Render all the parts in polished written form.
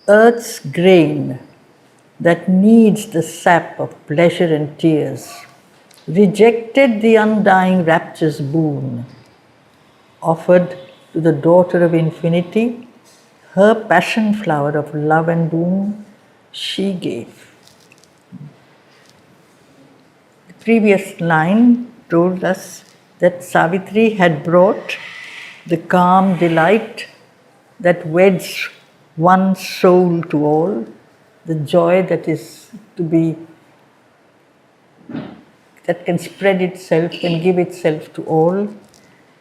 Earth's grain that needs the sap of pleasure and tears rejected the undying rapture's boon, offered to the daughter of infinity her passion flower of love and doom she gave. The previous line told us that Savitri had brought the calm delight that weds one soul to all, the joy that is to be, that can spread itself and give itself to all,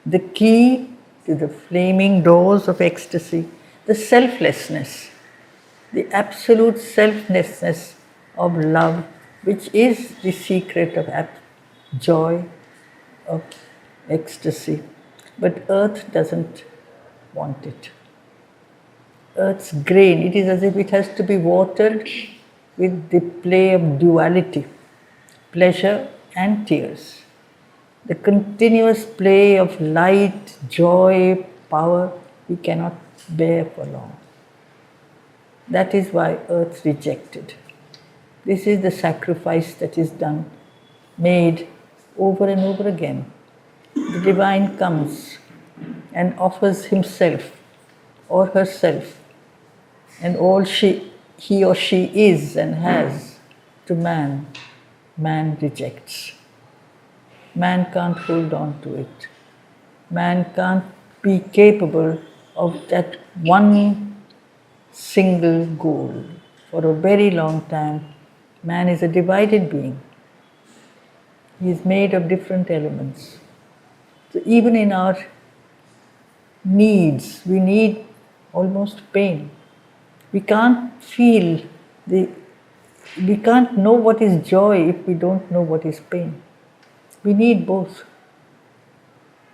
the key to the flaming doors of ecstasy, the selflessness, the absolute selflessness of love, which is the secret of joy, of ecstasy. But earth doesn't want it. Earth's grain, it is as if it has to be watered with the play of duality, pleasure and tears. The continuous play of light, joy, power, we cannot bear for long. That is why earth rejected. This is the sacrifice that is done, made over and over again. The divine comes and offers himself or herself and all he or she is and has to man, man rejects. Man can't hold on to it. Man can't be capable of that one single goal. For a very long time, man is a divided being. He is made of different elements. So even in our needs, we need almost pain. We can't feel we can't know what is joy if we don't know what is pain. We need both.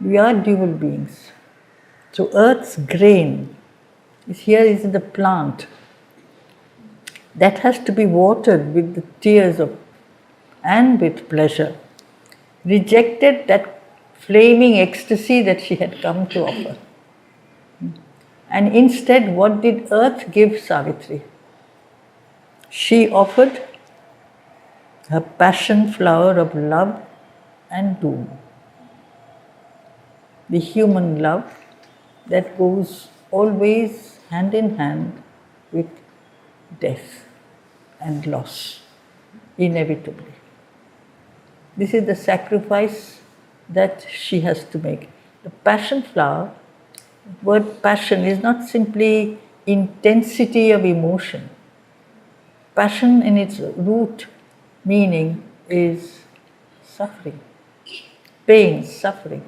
We are dual beings. So earth's grain is the plant that has to be watered with the tears of and with pleasure. Rejected that flaming ecstasy that she had come to offer. And instead, what did earth give Savitri? She offered her passion flower of love and doom. The human love that goes always hand in hand with death and loss, inevitably. This is the sacrifice that she has to make. The passion flower, the word passion is not simply intensity of emotion. Passion in its root meaning is suffering, pain, suffering.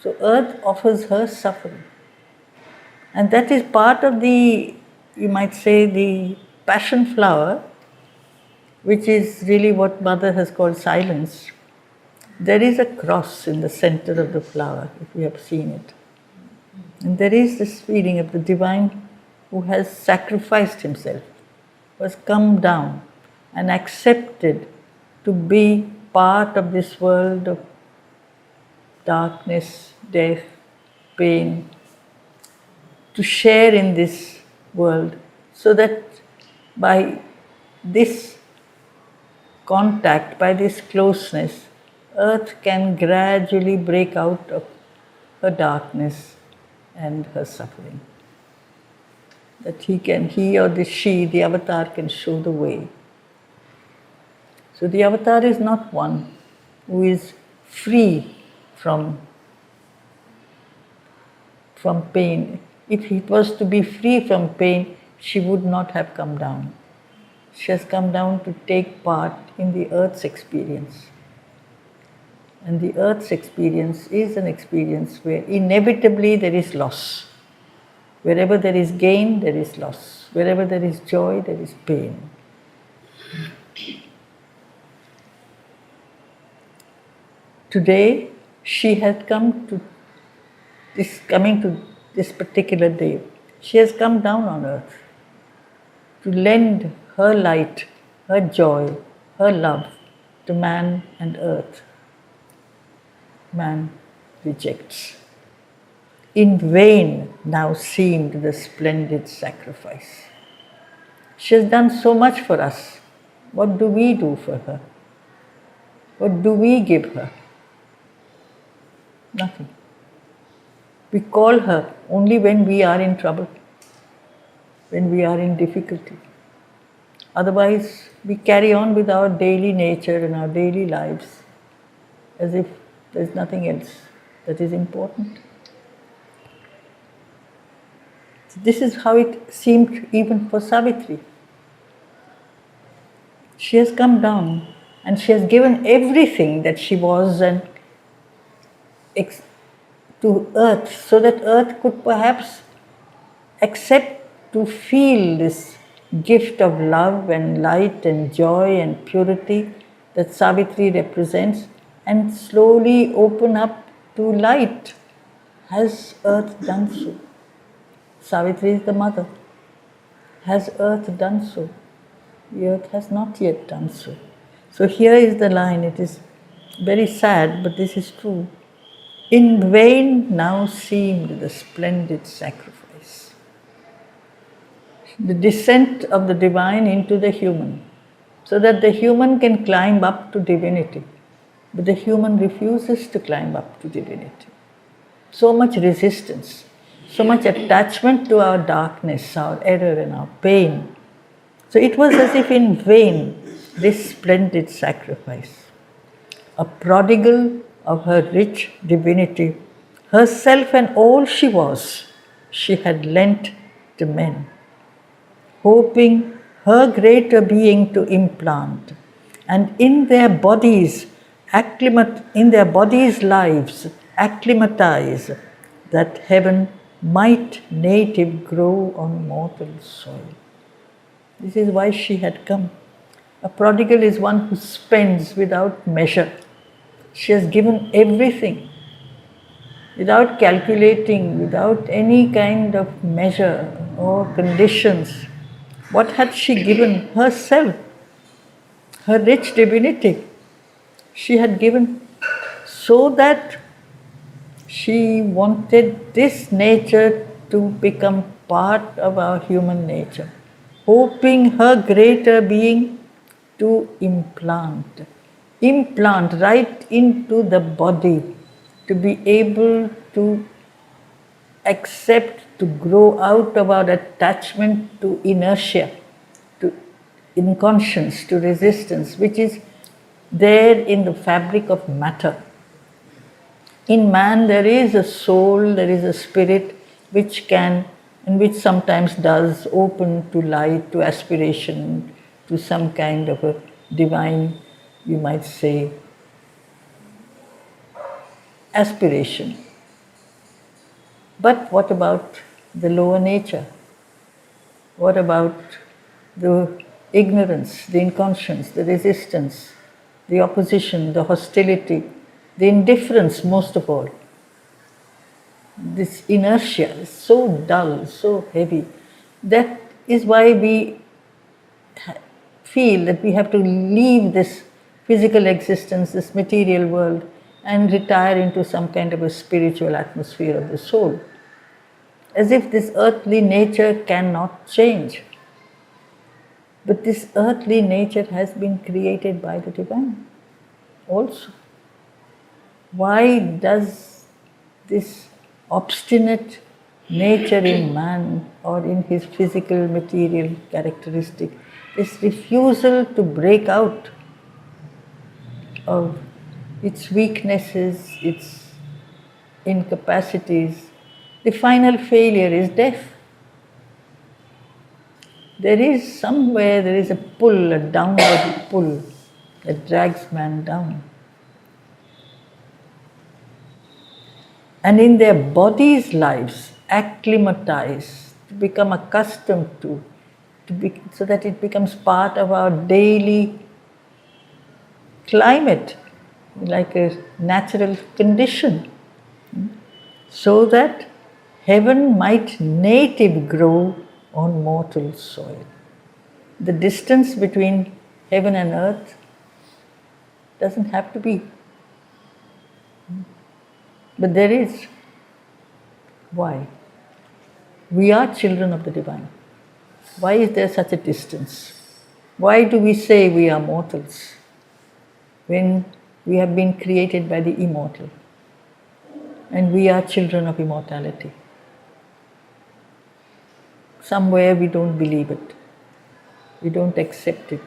So earth offers her suffering. And that is part of the, you might say, the passion flower, which is really what Mother has called silence. There is a cross in the center of the flower, if you have seen it. And there is this feeling of the divine who has sacrificed himself, who has come down and accepted to be part of this world of darkness, death, pain, to share in this world, so that by this contact, by this closeness, earth can gradually break out of her darkness and her suffering. That he or she, the avatar, can show the way. So the avatar is not one who is free from pain. If it was to be free from pain, she would not have come down. She has come down to take part in the earth's experience. And the earth's experience is an experience where inevitably there is loss. Wherever there is gain, there is loss. Wherever there is joy, there is pain. Today, she had coming to this particular day, she has come down on earth to lend her light, her joy, her love to man and earth. Man rejects. In vain now seemed the splendid sacrifice. She has done so much for us. What do we do for her? What do we give her? Nothing. We call her only when we are in trouble, when we are in difficulty. Otherwise, we carry on with our daily nature and our daily lives as if there's nothing else that is important. This is how it seemed even for Savitri. She has come down and she has given everything that she was and to earth, so that earth could perhaps accept to feel this gift of love and light and joy and purity that Savitri represents, and slowly open up to light. Has earth done so? Savitri is the mother. Has earth done so? The earth has not yet done so. So here is the line. It is very sad, but this is true. In vain now seemed the splendid sacrifice. The descent of the divine into the human, so that the human can climb up to divinity. But the human refuses to climb up to divinity. So much resistance, so much attachment to our darkness, our error and our pain. So it was as if in vain this splendid sacrifice. A prodigal of her rich divinity, herself and all she was, she had lent to men, hoping her greater being to implant, and in their bodies lives acclimatize, that heaven might native grow on mortal soil. This is why she had come. A prodigal is one who spends without measure. She has given everything without calculating, without any kind of measure or conditions. What had she given? Herself, her rich divinity. She had given so that she wanted this nature to become part of our human nature, hoping her greater being to implant right into the body, to be able to accept, to grow out of our attachment to inertia, to inconscience, to resistance, which is there in the fabric of matter. In man there is a soul, there is a spirit which can, and which sometimes does open to light, to aspiration, to some kind of a divine, you might say, aspiration. But what about the lower nature? What about the ignorance, the inconscience, the resistance, the opposition, the hostility, the indifference most of all? This inertia is so dull, so heavy. That is why we feel that we have to leave this physical existence, this material world, and retire into some kind of a spiritual atmosphere of the soul. As if this earthly nature cannot change. But this earthly nature has been created by the divine also. Why does this obstinate nature in man or in his physical material characteristic, this refusal to break out of its weaknesses, its incapacities, the final failure is death. There is somewhere, there is a pull, a downward pull that drags man down. And in their bodies' lives, acclimatize, to become accustomed to so that it becomes part of our daily climate, like a natural condition, so that heaven might native grow on mortal soil. The distance between heaven and earth doesn't have to be. But there is. Why? We are children of the divine. Why is there such a distance? Why do we say we are mortals when we have been created by the immortal and we are children of immortality? Somewhere we don't believe it. We don't accept it.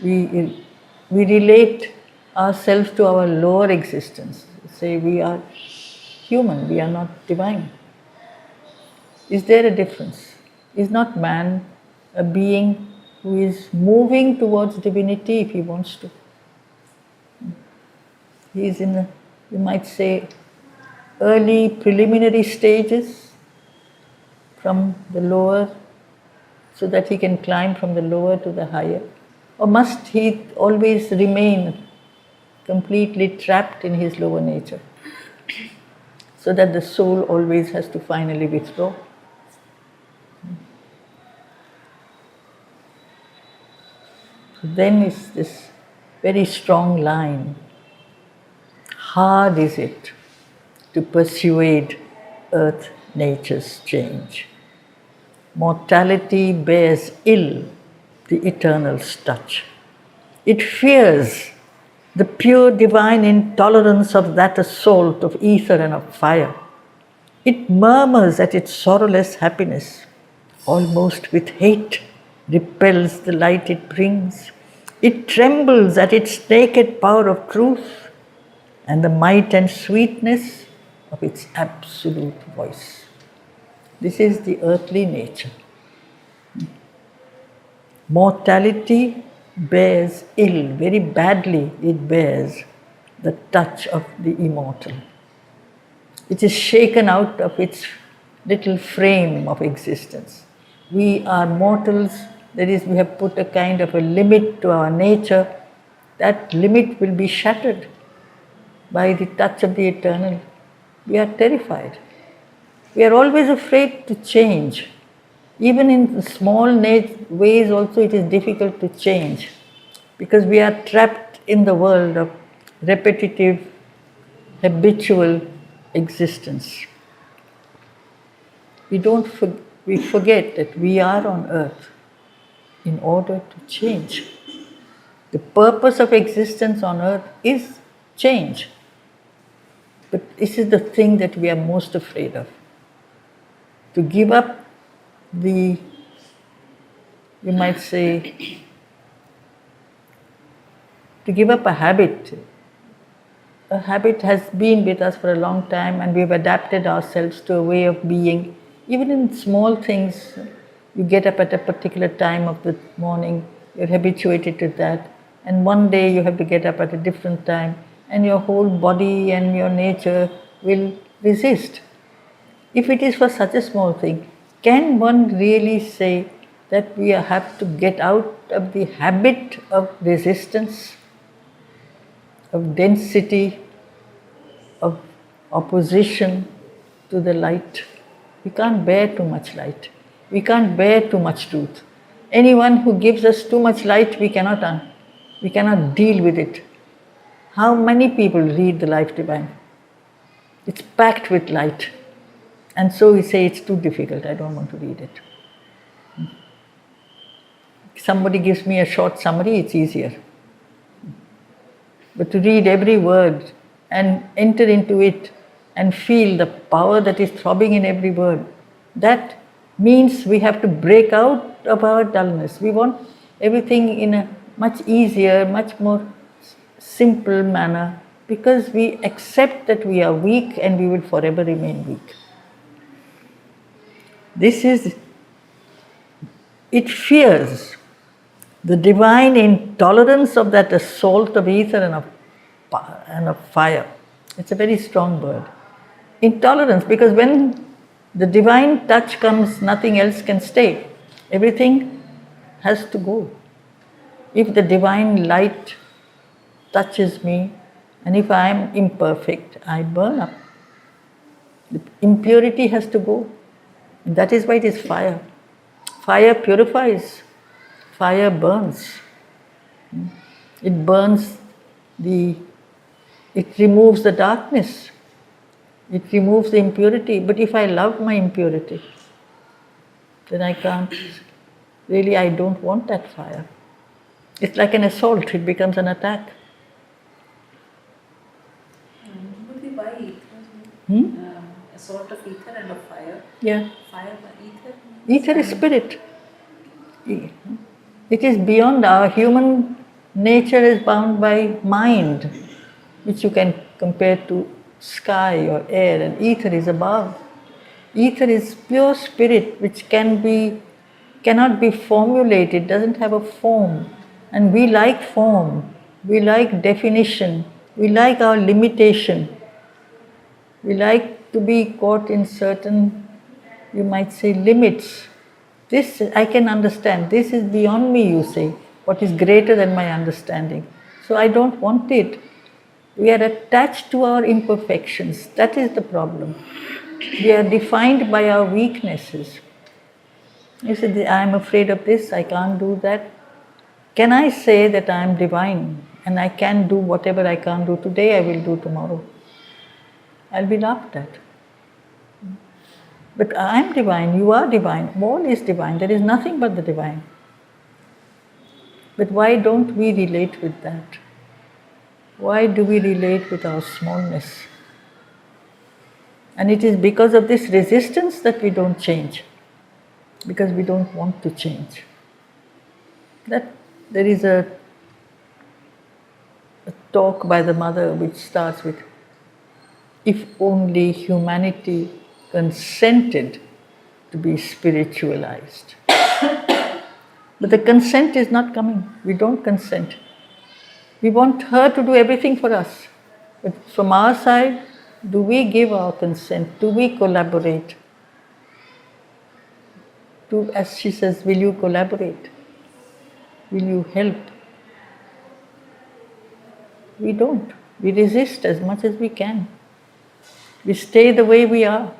We relate ourselves to our lower existence. Say we are human, we are not divine. Is there a difference? Is not man a being who is moving towards divinity if he wants to? He is in, you might say, early preliminary stages from the lower so that he can climb from the lower to the higher? Or must he always remain completely trapped in his lower nature so that the soul always has to finally withdraw? Then is this very strong line. Hard is it to persuade earth nature's change. Mortality bears ill the eternal's touch. It fears the pure divine intolerance of that assault of ether and of fire. It murmurs at its sorrowless happiness, almost with hate, repels the light it brings. It trembles at its naked power of truth and the might and sweetness of its absolute voice. This is the earthly nature. Mortality bears ill, very badly it bears the touch of the immortal. It is shaken out of its little frame of existence. We are mortals, that is, we have put a kind of a limit to our nature. That limit will be shattered by the touch of the eternal. We are terrified. We are always afraid to change. Even in small ways also it is difficult to change because we are trapped in the world of repetitive, habitual existence. We forget that we are on earth in order to change. The purpose of existence on earth is change. But this is the thing that we are most afraid of. To give up you might say, to give up a habit. A habit has been with us for a long time and we've adapted ourselves to a way of being. Even in small things, you get up at a particular time of the morning, you're habituated to that, and one day you have to get up at a different time, and your whole body and your nature will resist. If it is for such a small thing, can one really say that we have to get out of the habit of resistance, of density, of opposition to the light? We can't bear too much light. We can't bear too much truth. Anyone who gives us too much light, we cannot deal with it. How many people read the Life Divine? It's packed with light. And so we say it's too difficult, I don't want to read it. Somebody gives me a short summary, it's easier. But to read every word and enter into it and feel the power that is throbbing in every word, that means we have to break out of our dullness. We want everything in a much easier, much more simple manner because we accept that we are weak and we will forever remain weak. It fears the divine intolerance of that assault of ether and of fire. It's a very strong word. Intolerance, because when the divine touch comes, nothing else can stay. Everything has to go. If the divine light touches me, and if I am imperfect, I burn up. The impurity has to go. That is why it is fire. Fire purifies. Fire burns. It burns it removes the darkness. It removes the impurity. But if I love my impurity, then I can't Really, I don't want that fire. It's like an assault, it becomes an attack. Why ether? A sort of ether and a fire. Yeah. Fire by ether? Ether is spirit. It is beyond our human nature is bound by mind, which you can compare to sky or air, and ether is above. Ether is pure spirit which cannot be formulated, doesn't have a form. And we like form, we like definition, we like our limitation. We like to be caught in certain, you might say, limits. This I can understand. This is beyond me, you say. What is greater than my understanding? So I don't want it. We are attached to our imperfections. That is the problem. We are defined by our weaknesses. You say, I am afraid of this, I can't do that. Can I say that I am divine and I can do whatever I can't do today, I will do tomorrow? I'll be laughed at. But I am divine, you are divine, all is divine, there is nothing but the divine. But why don't we relate with that? Why do we relate with our smallness? And it is because of this resistance that we don't change, because we don't want to change. That there is a talk by the mother which starts with, if only humanity consented to be spiritualized. But the consent is not coming. We don't consent. We want her to do everything for us. But from our side, do we give our consent? Do we collaborate? As she says, will you collaborate? Will you help? We don't. We resist as much as we can. We stay the way we are.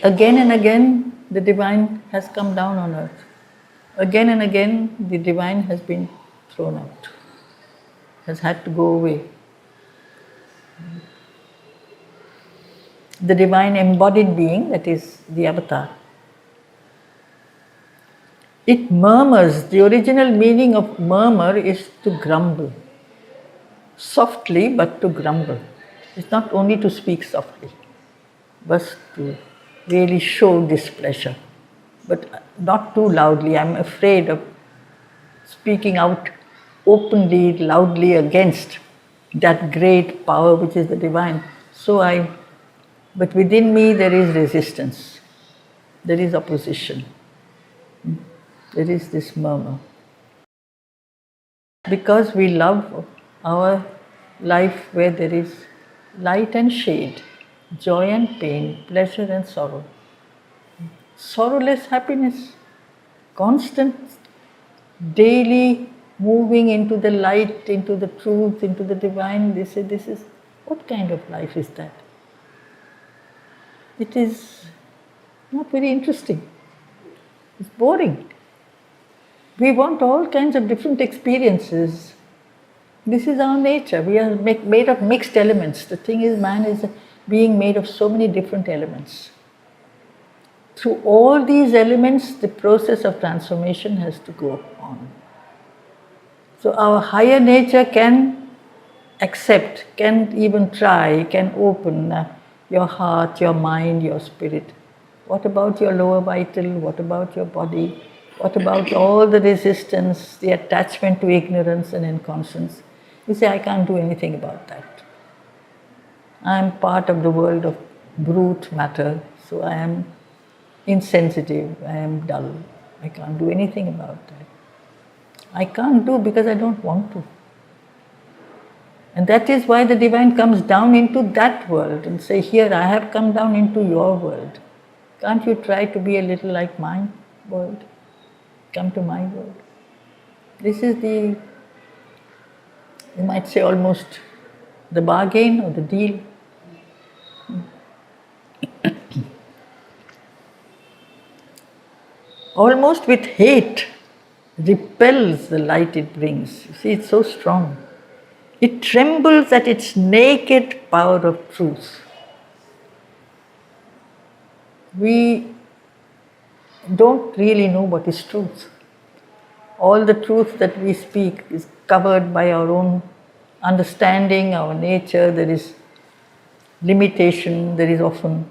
Again and again, the divine has come down on earth. Again and again, the divine has been thrown out, has had to go away. The divine embodied being, that is the avatar, it murmurs. The original meaning of murmur is to grumble. Softly, but to grumble. It's not only to speak softly, but to really show displeasure. But not too loudly. I'm afraid of speaking out openly, loudly against that great power which is the divine. But within me there is resistance. There is opposition. There is this murmur. Because we love our life where there is light and shade, joy and pain, pleasure and sorrow. Sorrowless happiness, constant, daily moving into the light, into the truth, into the divine. This is what kind of life is that? It is not very interesting. It's boring. We want all kinds of different experiences. This is our nature. We are made of mixed elements. The thing is, man is a being made of so many different elements. Through all these elements, the process of transformation has to go on. So our higher nature can accept, can even try, can open your heart, your mind, your spirit. What about your lower vital? What about your body? What about all the resistance, the attachment to ignorance and inconscience? You say, I can't do anything about that. I am part of the world of brute matter, so I am insensitive, I am dull. I can't do anything about that. I can't do because I don't want to. And that is why the divine comes down into that world and say, here, I have come down into your world. Can't you try to be a little like my world? Come to my world. This is the, you might say, almost the bargain or the deal. Almost with hate, repels the light it brings. You see, it's so strong. It trembles at its naked power of truth. We don't really know what is truth. All the truth that we speak is covered by our own understanding, our nature. There is limitation, there is often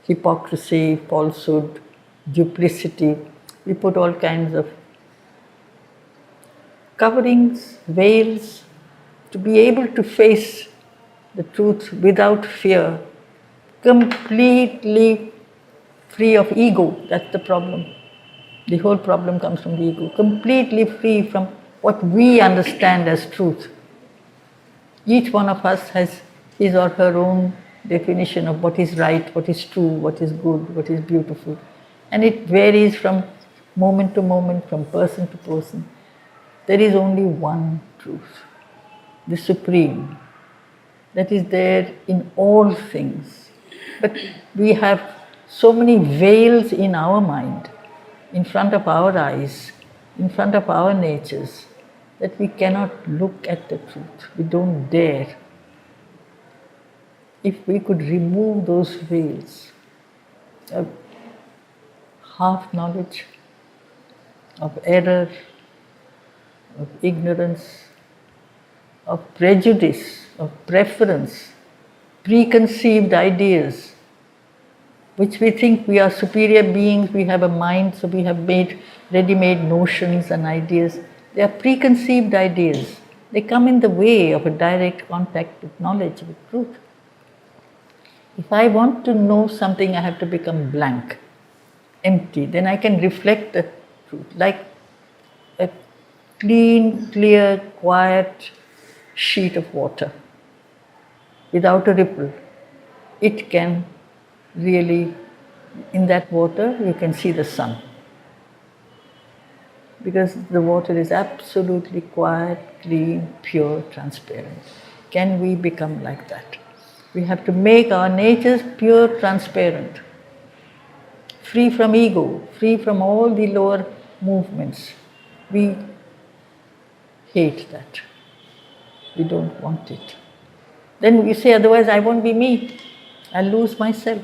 hypocrisy, falsehood, duplicity. We put all kinds of coverings, veils, to be able to face the truth without fear, completely free of ego. That's the problem. The whole problem comes from the ego. Completely free from what we understand as truth. Each one of us has his or her own definition of what is right, what is true, what is good, what is beautiful. And it varies from moment to moment, from person to person. There is only one truth, the Supreme, that is there in all things. But we have so many veils in our mind, in front of our eyes, in front of our natures, that we cannot look at the truth. We don't dare. If we could remove those veils of half knowledge, of error, of ignorance, of prejudice, of preference, preconceived ideas, which we think we are superior beings, we have a mind, so we have made ready-made notions and ideas. They are preconceived ideas. They come in the way of a direct contact with knowledge, with truth. If I want to know something, I have to become blank, empty. Then I can reflect the truth, like a clean, clear, quiet sheet of water without a ripple. It can really, in that water, you can see the sun. Because the water is absolutely quiet, clean, pure, transparent. Can we become like that? We have to make our natures pure, transparent, free from ego, free from all the lower movements. We hate that. We don't want it. Then we say, otherwise I won't be me. I'll lose myself.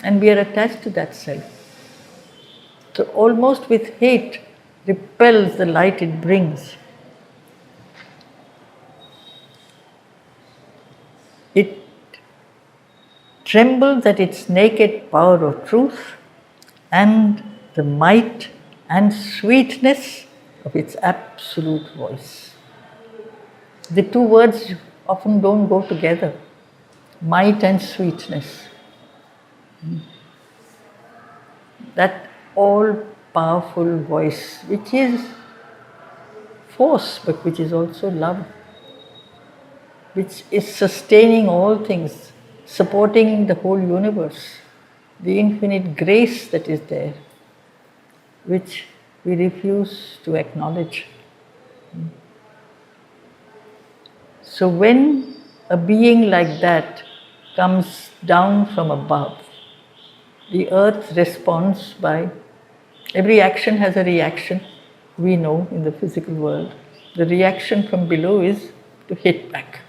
And we are attached to that self. So almost with hate repels the light it brings. It trembles at its naked power of truth and the might and sweetness of its absolute voice. The two words often don't go together. Might and sweetness. That all-powerful voice, which is force, but which is also love, which is sustaining all things, supporting the whole universe, the infinite grace that is there, which we refuse to acknowledge. So when a being like that comes down from above, the earth responds by, every action has a reaction, we know in the physical world. The reaction from below is to hit back.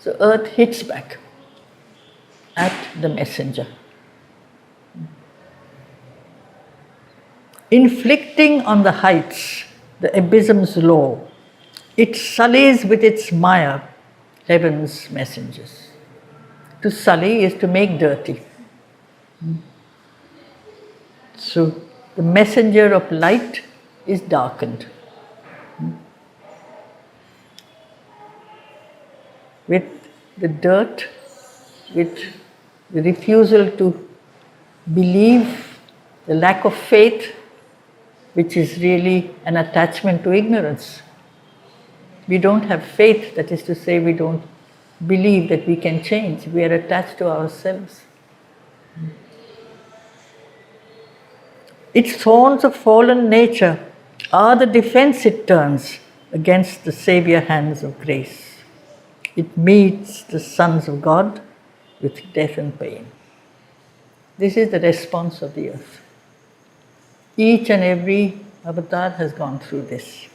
So earth hits back at the messenger, inflicting on the heights the abysm's law. It sullies with its mire heaven's messengers. To sully is to make dirty. So the messenger of light is darkened. With the dirt, with the refusal to believe, the lack of faith, which is really an attachment to ignorance. We don't have faith, that is to say, we don't believe that we can change. We are attached to ourselves. Its thorns of fallen nature are the defense it turns against the Savior hands of grace. It meets the sons of God with death and pain. This is the response of the earth. Each and every avatar has gone through this.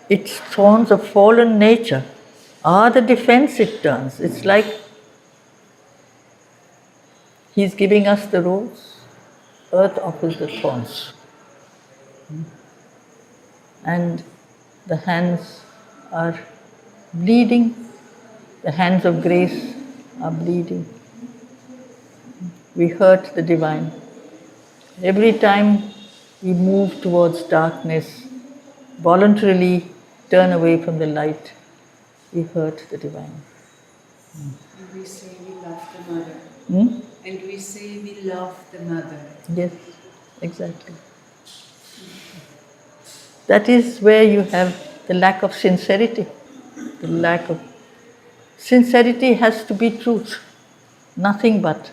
Its thorns of fallen nature are the defense it turns. It's like He's giving us the rose, earth offers the thorns. And the hands are bleeding, the hands of grace are bleeding. We hurt the divine. Every time we move towards darkness, voluntarily turn away from the light, we hurt the divine. And we say we love the mother. And we say we love the mother. Yes, exactly. That is where you have the lack of sincerity. The lack of sincerity has to be truth, nothing but.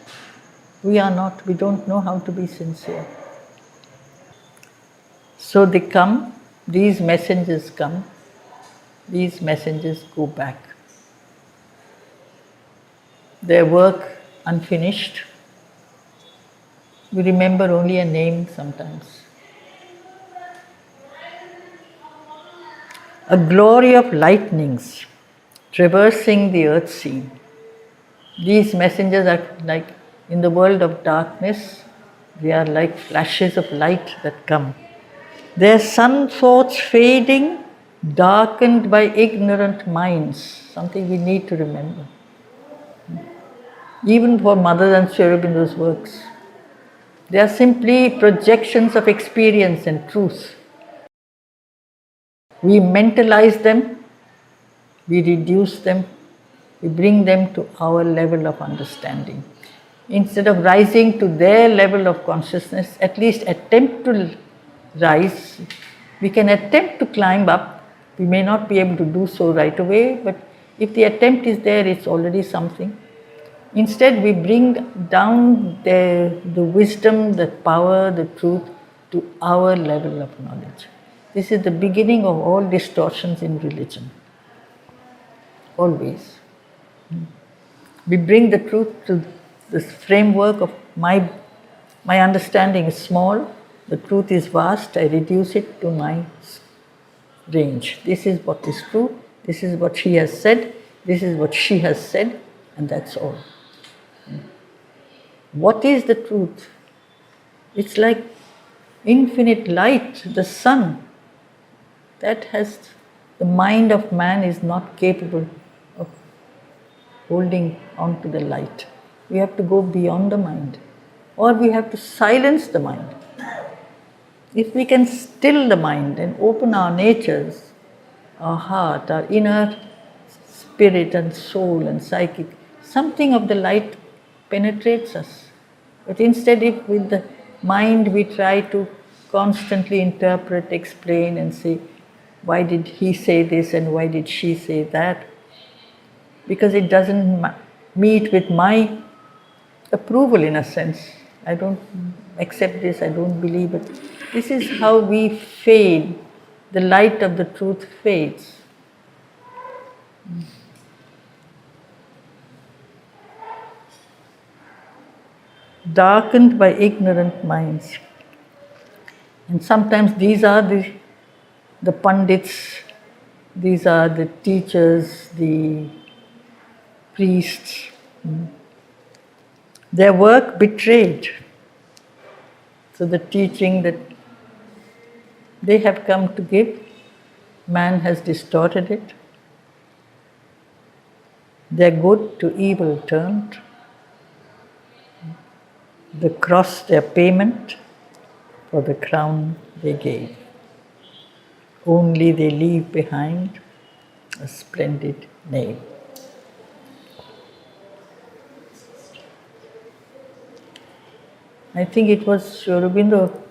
We are not, we don't know how to be sincere. So they come, these messengers come, these messengers go back. Their work unfinished. We remember only a name sometimes. A glory of lightnings traversing the earth scene. These messengers are like, in the world of darkness, they are like flashes of light that come. Their sun thoughts fading, darkened by ignorant minds, something we need to remember. Even for Mother and Sri Aurobindo's works, they are simply projections of experience and truth. We mentalize them, we reduce them, we bring them to our level of understanding. Instead of rising to their level of consciousness, at least attempt to rise. We can attempt to climb up. We may not be able to do so right away, but if the attempt is there, it's already something. Instead, we bring down the wisdom, the power, the truth to our level of knowledge. This is the beginning of all distortions in religion. Always. We bring the truth to this framework of my understanding is small, the truth is vast, I reduce it to my range. This is what is true, this is what he has said, this is what she has said, and that's all. What is the truth? It's like infinite light, the sun. That has, the mind of man is not capable of holding on to the light. We have to go beyond the mind, or we have to silence the mind. If we can still the mind and open our natures, our heart, our inner spirit and soul and psychic, something of the light penetrates us. But instead, if with the mind we try to constantly interpret, explain and say, why did he say this and why did she say that? Because it doesn't meet with my approval in a sense. I don't accept this, I don't believe it. This is how we fade. The light of the truth fades. Darkened by ignorant minds. And sometimes these are the pundits, these are the teachers, the priests. Their work betrayed. So the teaching that they have come to give, man has distorted it. Their good to evil turned. The cross their payment, for the crown they gave. Only they leave behind a splendid name. I think it was Sri Aurobindo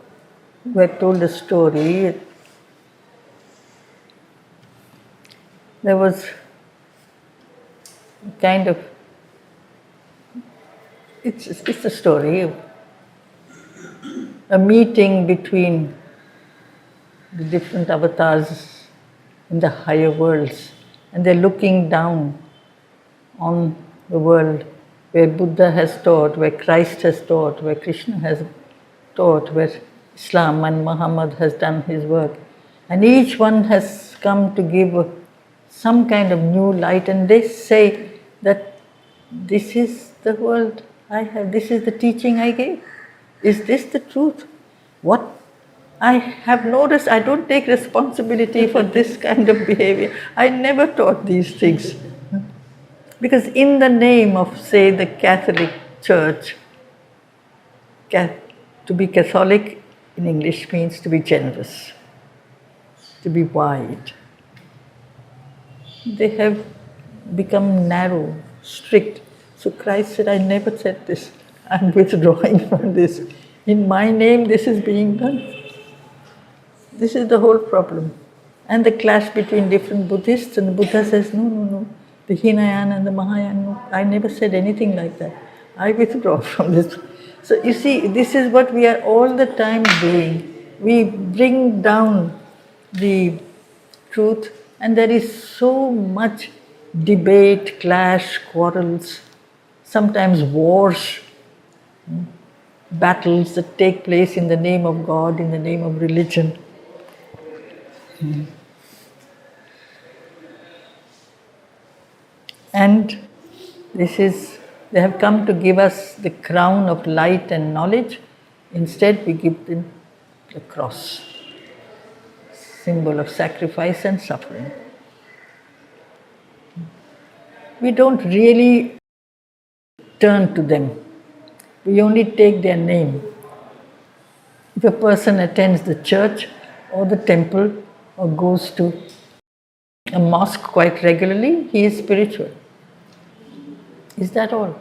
who had told a story. There was a kind of, it's a story of a meeting between the different avatars in the higher worlds, and they're looking down on the world where Buddha has taught, where Christ has taught, where Krishna has taught, where Islam and Muhammad has done his work. And each one has come to give some kind of new light, and they say that this is the world this is the teaching I gave. Is this the truth? What I have noticed, I don't take responsibility for this kind of behavior. I never taught these things. Because in the name of, say, the Catholic Church, to be Catholic in English means to be generous, to be wide. They have become narrow, strict. So Christ said, I never said this. I'm withdrawing from this. In my name, this is being done. This is the whole problem. And the clash between different Buddhists, and the Buddha says, no. The Hinayana and the Mahayana, no, I never said anything like that. I withdraw from this. So you see, this is what we are all the time doing. We bring down the truth, and there is so much debate, clash, quarrels, sometimes wars, battles that take place in the name of God, in the name of religion. And they have come to give us the crown of light and knowledge. Instead, we give them the cross, symbol of sacrifice and suffering. We don't really turn to them. We only take their name. If a person attends the church or the temple or goes to a mosque quite regularly, he is spiritual. Is that all?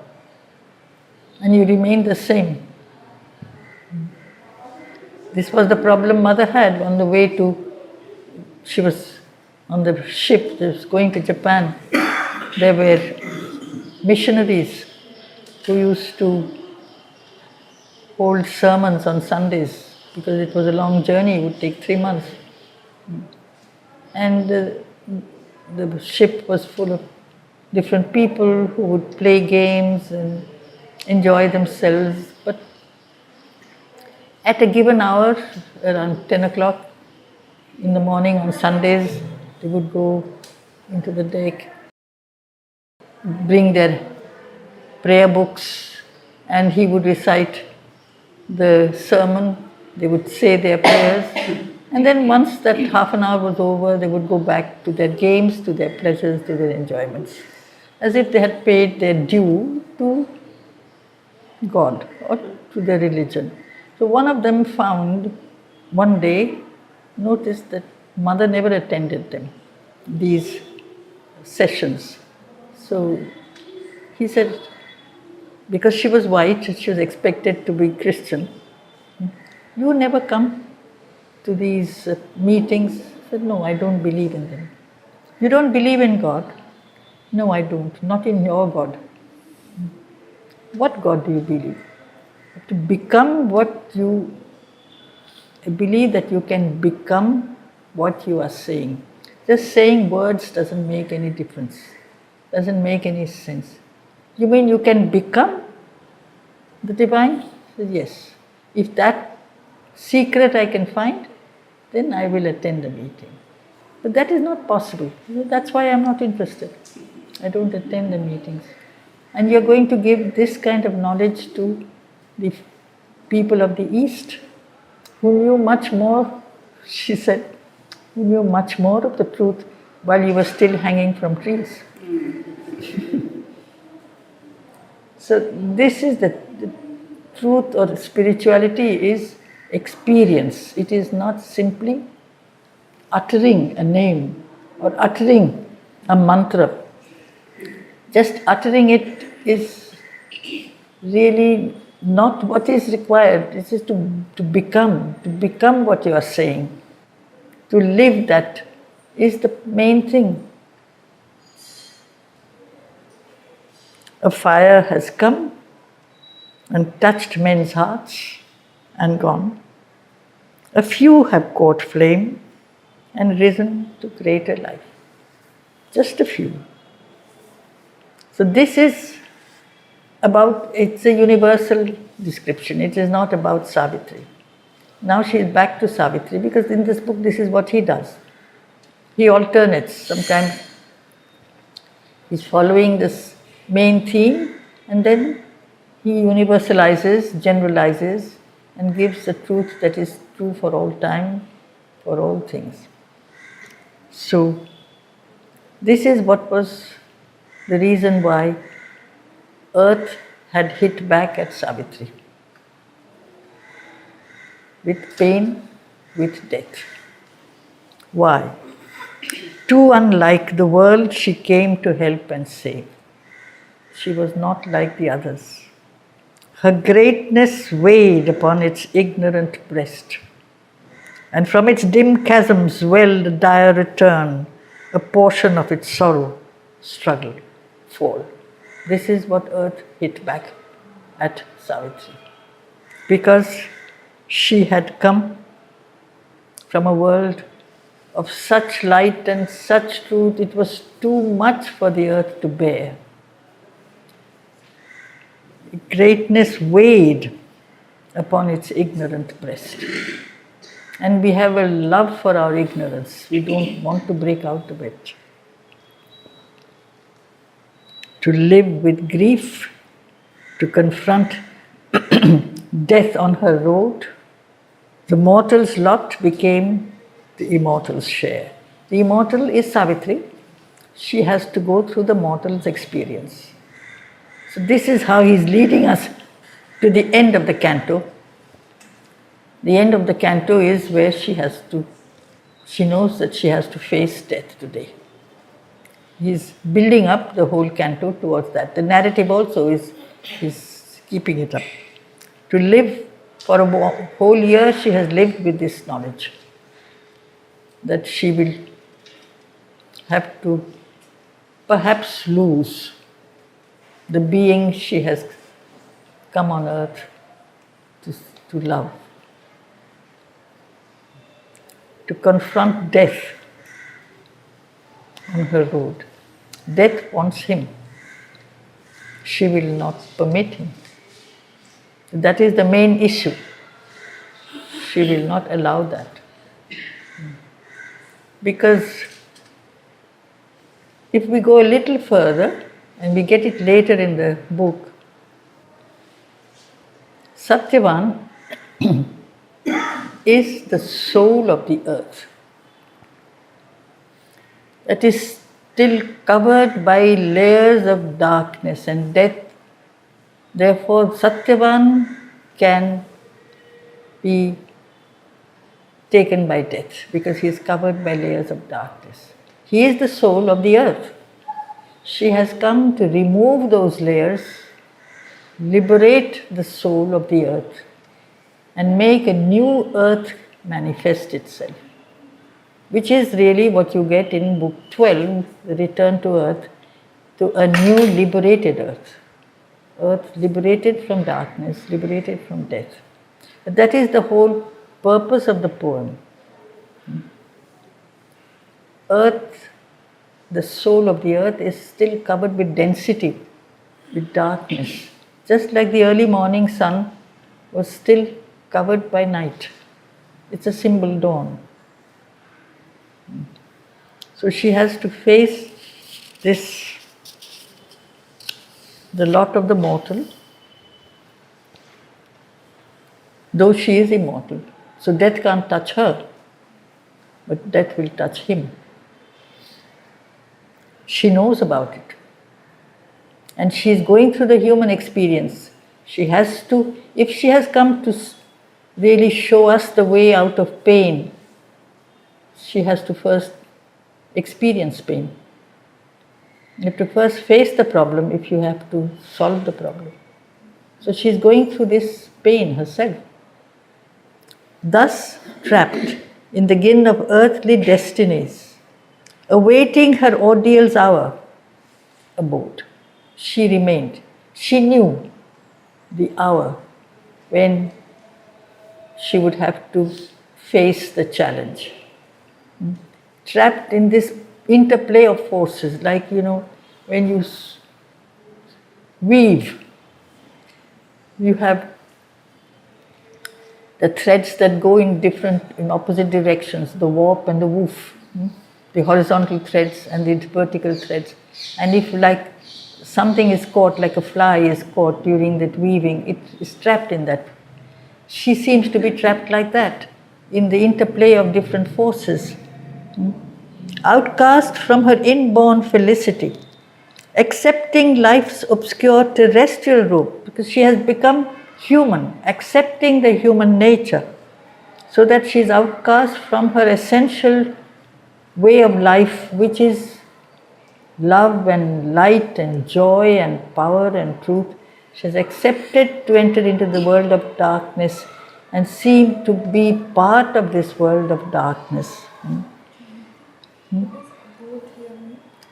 And you remain the same. This was the problem Mother had on the way to, she was on the ship that was going to Japan. There were missionaries who used to hold sermons on Sundays because it was a long journey, it would take 3 months. And the ship was full of different people who would play games and enjoy themselves. But at a given hour, around 10 o'clock in the morning on Sundays, they would go into the deck, bring their prayer books, and he would recite the sermon. They would say their prayers, and then once that half an hour was over, they would go back to their games, to their pleasures, to their enjoyments, as if they had paid their due to God or to their religion. So one of them found one day, noticed that Mother never attended them, these sessions. So he said, because she was white, she was expected to be Christian. You never come to these meetings? I said, no, I don't believe in them. You don't believe in God? No, I don't. Not in your God. What God do you believe? To become what you believe, that you can become what you are saying. Just saying words doesn't make any difference, doesn't make any sense. You mean you can become the divine? I said, yes. If that secret I can find, then I will attend the meeting. But that is not possible. That's why I'm not interested. I don't attend the meetings. And you're going to give this kind of knowledge to the people of the East, who knew much more, she said, who knew much more of the truth while you were still hanging from trees. So this is the truth, or spirituality is experience. It is not simply uttering a name or uttering a mantra. Just uttering it is really not what is required. It is to become what you are saying. To live that is the main thing. A fire has come and touched men's hearts and gone. A few have caught flame and risen to greater life. Just a few. So this is about, it's a universal description. It is not about Savitri. Now she is back to Savitri, because in this book this is what he does. He alternates. Sometimes he's following this main theme, and then He universalizes, generalizes, and gives the truth that is true for all time, for all things. So, this is what was the reason why Earth had hit back at Savitri. With pain, with death. Why? Too unlike the world she came to help and save. She was not like the others. Her greatness weighed upon its ignorant breast, and from its dim chasms welled a dire return, a portion of its sorrow, struggle, fall. This is what Earth hit back at Savitri. Because she had come from a world of such light and such truth, it was too much for the Earth to bear. Greatness weighed upon its ignorant breast. And we have a love for our ignorance. We don't want to break out of it. To live with grief, to confront death on her road, the mortal's lot became the immortal's share. The immortal is Savitri. She has to go through the mortal's experience. So this is how he's leading us to the end of the canto. The end of the canto is where she knows that she has to face death today. He's building up the whole canto towards that. The narrative also is keeping it up. To live for a whole year, she has lived with this knowledge that she will have to perhaps lose the being she has come on earth to love. To confront death on her road. Death wants him. She will not permit him. That is the main issue. She will not allow that. Because if we go a little further, and we get it later in the book, Satyavan is the soul of the earth. That is still covered by layers of darkness and death. Therefore, Satyavan can be taken by death because he is covered by layers of darkness. He is the soul of the earth. She has come to remove those layers, liberate the soul of the earth, and make a new earth manifest itself, which is really what you get in book 12, the return to earth, to a new liberated earth. Earth liberated from darkness, liberated from death. But that is the whole purpose of the poem. Earth, the soul of the earth, is still covered with density, with darkness. Just like the early morning sun was still covered by night. It's a symbol dawn. So she has to face this, the lot of the mortal, though she is immortal. So death can't touch her, but death will touch him. She knows about it. And she is going through the human experience. She has to, if she has come to really show us the way out of pain, she has to first experience pain. You have to first face the problem if you have to solve the problem. So she is going through this pain herself. Thus trapped in the gin of earthly destinies, awaiting her ordeal's hour, abode. She remained. She knew the hour when she would have to face the challenge. Trapped in this interplay of forces, like, when you weave, you have the threads that go in opposite directions, the warp and the woof, the horizontal threads and the vertical threads. And if, like something is caught, like a fly is caught during that weaving, it is trapped in that. She seems to be trapped like that, in the interplay of different forces. Outcast from her inborn felicity, accepting life's obscure terrestrial rope, because she has become human, accepting the human nature, so that she is outcast from her essential way of life, which is love and light and joy and power and truth. She has accepted to enter into the world of darkness and seem to be part of this world of darkness.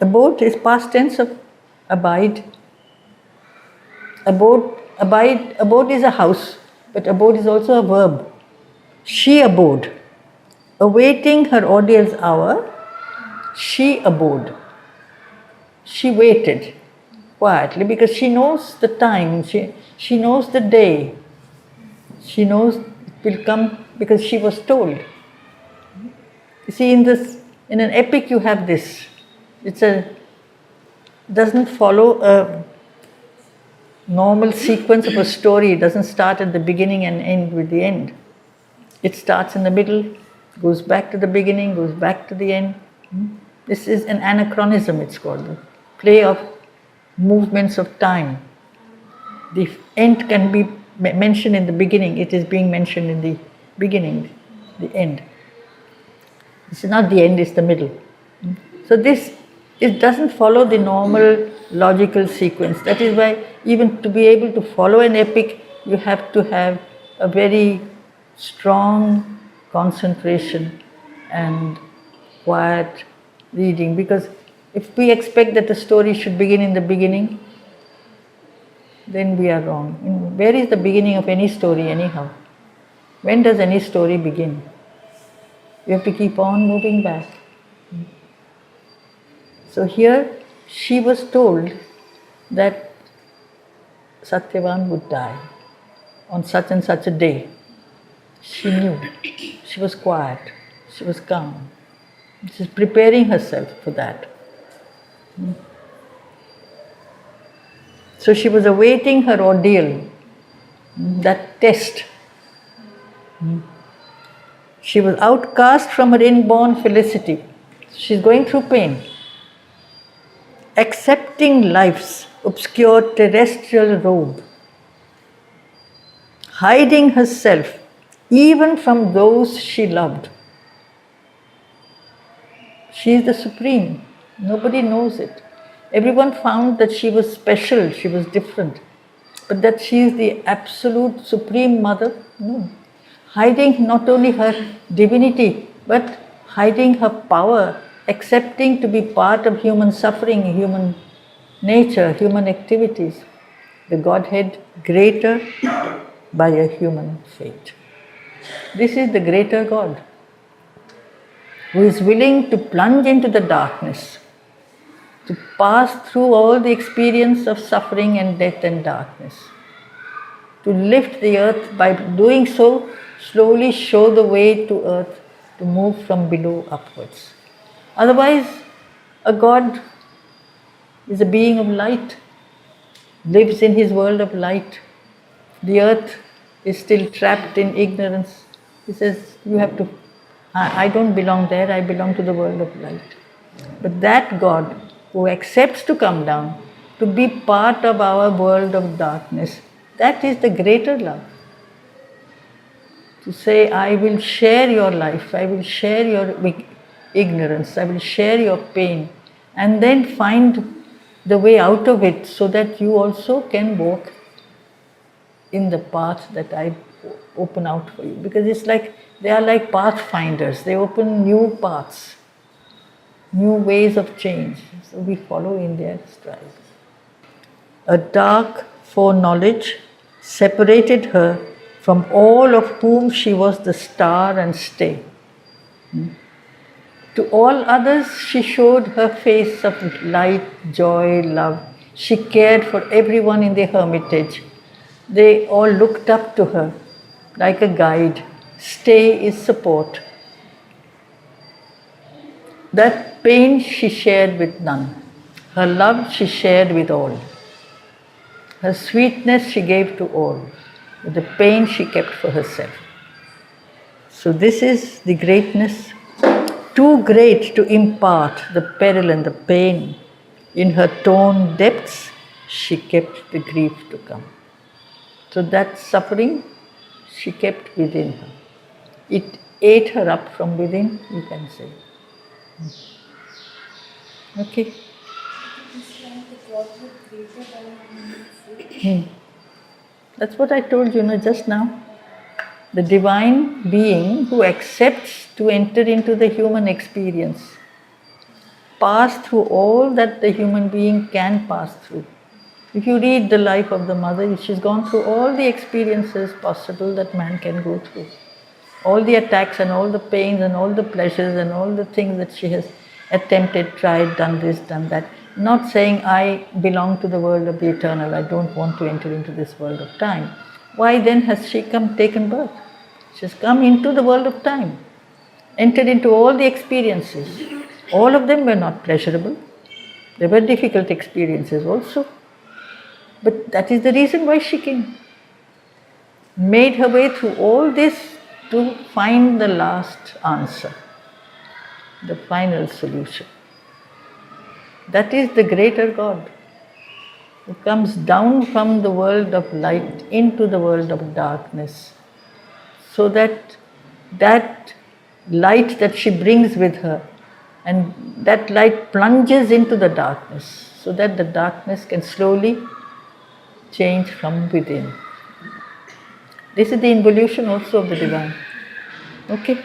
Abode is past tense of abide. Abode is a house, but abode is also a verb. She abode. Awaiting her ordeal's hour, she abode. She waited quietly because she knows the time, she knows the day. She knows it will come because she was told. You see, in an epic you have this. Doesn't follow a normal sequence of a story. It doesn't start at the beginning and end with the end. It starts in the middle, goes back to the beginning, goes back to the end. This is an anachronism, it's called, the play of movements of time. The end can be mentioned in the beginning, it is being mentioned in the beginning, the end. This is not the end, it's the middle. So it doesn't follow the normal logical sequence. That is why even to be able to follow an epic, you have to have a very strong concentration and quiet reading, because if we expect that the story should begin in the beginning, then we are wrong. Where is the beginning of any story anyhow? When does any story begin? You have to keep on moving back. So here she was told that Satyavan would die on such and such a day. She knew. She was quiet. She was calm. She is preparing herself for that. So she was awaiting her ordeal, that test. She was outcast from her inborn felicity. She's going through pain. Accepting life's obscure terrestrial robe. Hiding herself even from those she loved. She is the supreme. Nobody knows it. Everyone found that she was special, she was different. But that she is the absolute supreme mother, no. Hiding not only her divinity, but hiding her power, accepting to be part of human suffering, human nature, human activities. The Godhead greater by a human fate. This is the greater God, who is willing to plunge into the darkness, to pass through all the experience of suffering and death and darkness, to lift the earth, by doing so, slowly show the way to earth to move from below upwards. Otherwise, a God is a being of light, lives in his world of light. The earth is still trapped in ignorance. He says, you have to, I don't belong there, I belong to the world of light. But that God who accepts to come down, to be part of our world of darkness, that is the greater love. To say, I will share your life, I will share your ignorance, I will share your pain, and then find the way out of it so that you also can walk in the path that I open out for you. Because it's like, they are like pathfinders, they open new paths, new ways of change. So we follow in their stride. A dark foreknowledge separated her from all of whom she was the star and stay. To all others she showed her face of light, joy, love. She cared for everyone in the hermitage. They all looked up to her like a guide. Stay is support. That pain she shared with none. Her love she shared with all. Her sweetness she gave to all, but the pain she kept for herself. So this is the greatness, too great to impart the peril and the pain. In her torn depths, she kept the grief to come. So that suffering she kept within her. It ate her up from within, you can say. Okay. That's what I told you, just now. The divine being who accepts to enter into the human experience, pass through all that the human being can pass through. If you read the life of the mother, she's gone through all the experiences possible that man can go through. All the attacks and all the pains and all the pleasures and all the things that she has attempted, tried, done this, done that. Not saying I belong to the world of the eternal, I don't want to enter into this world of time. Why then has she taken birth? She's come into the world of time, entered into all the experiences. All of them were not pleasurable. They were difficult experiences also. But that is the reason why she came. Made her way through all this to find the last answer, the final solution. That is the greater God, who comes down from the world of light into the world of darkness, so that that light that she brings with her, and that light plunges into the darkness, so that the darkness can slowly change from within. This is the involution also of the divine. Okay?